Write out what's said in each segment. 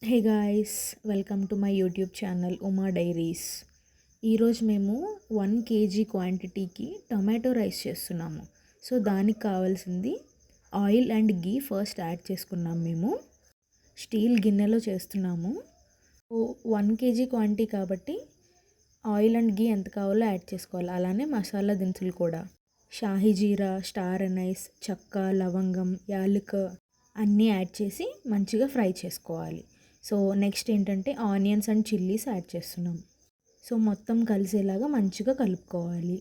Hey guys, welcome to my YouTube channel Uma diaries. ఈరోజు మేము 1 kg క్వాంటిటీకి టొమాటో రైస్ చేస్తున్నాము. సో దానికి కావాల్సింది oil and ghee first add చేసుకున్నాం. మేము స్టీల్ గిన్నెలో చేస్తున్నాము. 1 kg క్వాంటిటీ కాబట్టి ఆయిల్ అండ్ గీ ఎంత కావాలో యాడ్ చేసుకోవాలి. అలానే మసాలా దినుసులు కూడా షాహీ జీరా, స్టార్ అనైస్, చెక్క, లవంగం, యాలక అన్నీ యాడ్ చేసి మంచిగా ఫ్రై చేసుకోవాలి. సో నెక్స్ట్ ఏంటంటే ఆనియన్స్ అండ్ చిల్లీస్ యాడ్ చేస్తున్నాం. సో మొత్తం కలిసేలాగా మంచిగా కలుపుకోవాలి.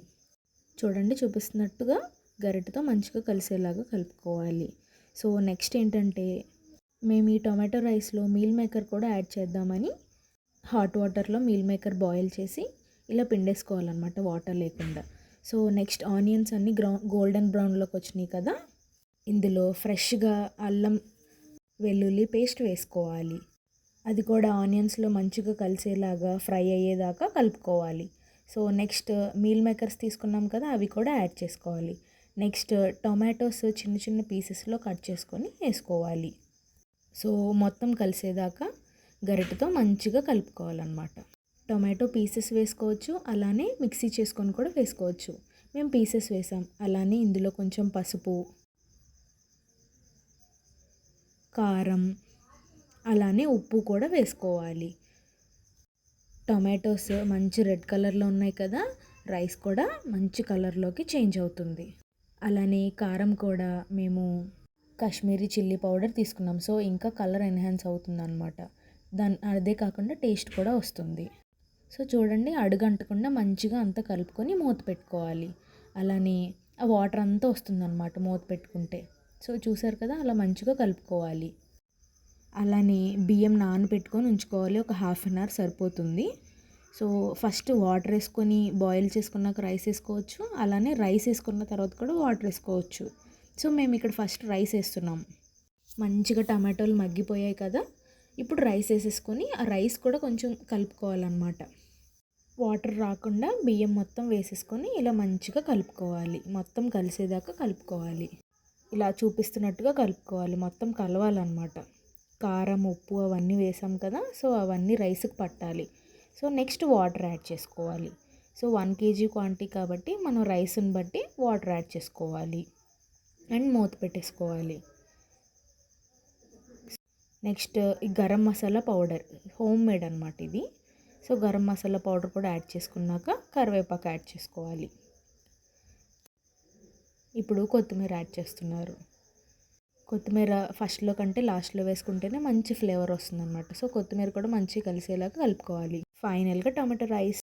చూడండి, చూపిస్తున్నట్టుగా గరిటెతో మంచిగా కలిసేలాగా కలుపుకోవాలి. సో నెక్స్ట్ ఏంటంటే మేము ఈ టొమాటో రైస్లో మీల్ మేకర్ కూడా యాడ్ చేద్దామని హాట్ వాటర్లో మీల్ మేకర్ బాయిల్ చేసి ఇలా పిండేసుకోవాలన్నమాట, వాటర్ లేకుండా. సో నెక్స్ట్ ఆనియన్స్ అన్నీ గోల్డెన్ బ్రౌన్లోకి వచ్చినాయి కదా, ఇందులో ఫ్రెష్గా అల్లం వెల్లుల్లి పేస్ట్ వేసుకోవాలి. అది కూడా ఆనియన్స్లో మంచిగా కలిసేలాగా ఫ్రై అయ్యేదాకా కలుపుకోవాలి. సో నెక్స్ట్ మీల్ మేకర్స్ తీసుకున్నాం కదా, అవి కూడా యాడ్ చేసుకోవాలి. నెక్స్ట్ టొమాటోస్ చిన్న చిన్న పీసెస్లో కట్ చేసుకొని వేసుకోవాలి. సో మొత్తం కలిసేదాకా గరిటెతో మంచిగా కలుపుకోవాలన్నమాట. టొమాటో పీసెస్ వేసుకోవచ్చు, అలానే మిక్సీ చేసుకొని కూడా వేసుకోవచ్చు. మేము పీసెస్ వేసాం. అలానే ఇందులో కొంచెం పసుపు, కారం, అలానే ఉప్పు కూడా వేసుకోవాలి. టొమాటోస్ మంచి రెడ్ కలర్లో ఉన్నాయి కదా, రైస్ కూడా మంచి కలర్లోకి చేంజ్ అవుతుంది. అలానే కారం కూడా మేము కాశ్మీరీ చిల్లీ పౌడర్ తీసుకున్నాం. సో ఇంకా కలర్ ఎన్హాన్స్ అవుతుంది అనమాట. అదే కాకుండా టేస్ట్ కూడా వస్తుంది. సో చూడండి, అడుగంటకుండా మంచిగా అంతా కలుపుకొని మూత పెట్టుకోవాలి. అలానే ఆ వాటర్ అంతా వస్తుందన్నమాట మూత పెట్టుకుంటే. సో చూసారు కదా, అలా మంచిగా కలుపుకోవాలి. అలానే బియ్యం నానబెట్టుకొని ఉంచుకోవాలి. ఒక 1/2 అవర్ సరిపోతుంది. సో ఫస్ట్ వాటర్ వేసుకొని బాయిల్ చేసుకున్నాక రైస్ వేసుకోవచ్చు. అలానే రైస్ వేసుకున్న తర్వాత కూడా వాటర్ వేసుకోవచ్చు. సో మేము ఇక్కడ ఫస్ట్ రైస్ వేస్తున్నాం. మంచిగా టమాటోలు మగ్గిపోయాయి కదా, ఇప్పుడు రైస్ వేసేసుకొని ఆ రైస్ కూడా కొంచెం కలుపుకోవాలన్నమాట. వాటర్ రాకుండా బియ్యం మొత్తం వేసేసుకొని ఇలా మంచిగా కలుపుకోవాలి. మొత్తం కలిసేదాకా కలుపుకోవాలి. ఇలా చూపిస్తున్నట్టుగా కలుపుకోవాలి, మొత్తం కలవాలన్నమాట. కారం, ఉప్పు అవన్నీ వేసాం కదా, సో అవన్నీ రైస్కి పట్టాలి. సో నెక్స్ట్ వాటర్ యాడ్ చేసుకోవాలి. సో 1 kg క్వాంటిటీ కాబట్టి మనం రైస్ని బట్టి వాటర్ యాడ్ చేసుకోవాలి అండ్ మూత పెట్టేసుకోవాలి. నెక్స్ట్ ఈ garam masala powder home made అనమాట ఇది. సో గరం మసాలా పౌడర్ కూడా యాడ్ చేసుకున్నాక కరివేపాకు యాడ్ చేసుకోవాలి. ఇప్పుడు కొత్తిమీర యాడ్ చేస్తున్నారు. కొత్తిమీర ఫస్ట్లో కంటే లాస్ట్లో వేసుకుంటేనే మంచి ఫ్లేవర్ వస్తుంది అనమాట. సో కొత్తిమీర కూడా మంచిగా కలిసేలాగా కలుపుకోవాలి. ఫైనల్గా టమాటో రైస్